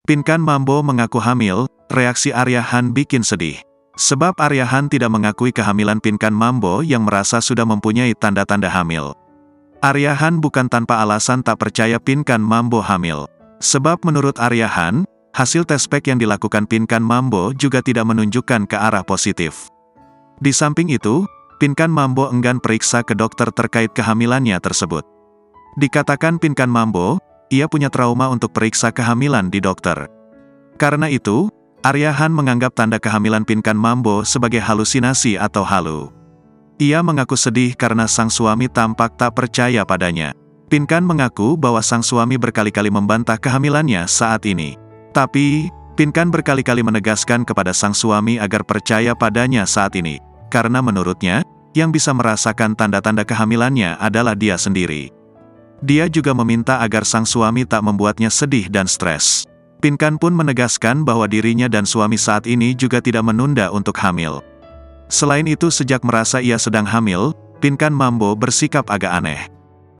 Pinkan Mambo mengaku hamil, reaksi Arya Han bikin sedih. Sebab Arya Han tidak mengakui kehamilan Pinkan Mambo yang merasa sudah mempunyai tanda-tanda hamil. Arya Han bukan tanpa alasan tak percaya Pinkan Mambo hamil. Sebab menurut Arya Han, hasil tes pack yang dilakukan Pinkan Mambo juga tidak menunjukkan ke arah positif. Di samping itu, Pinkan Mambo enggan periksa ke dokter terkait kehamilannya tersebut. Dikatakan Pinkan Mambo, ia punya trauma untuk periksa kehamilan di dokter. Karena itu, Arya Han menganggap tanda kehamilan Pinkan Mambo sebagai halusinasi atau halu. Ia mengaku sedih karena sang suami tampak tak percaya padanya. Pinkan mengaku bahwa sang suami berkali-kali membantah kehamilannya saat ini. Tapi, Pinkan berkali-kali menegaskan kepada sang suami agar percaya padanya saat ini. Karena menurutnya, yang bisa merasakan tanda-tanda kehamilannya adalah dia sendiri. Dia juga meminta agar sang suami tak membuatnya sedih dan stres. Pinkan pun menegaskan bahwa dirinya dan suami saat ini juga tidak menunda untuk hamil. Selain itu, sejak merasa ia sedang hamil, Pinkan Mambo bersikap agak aneh.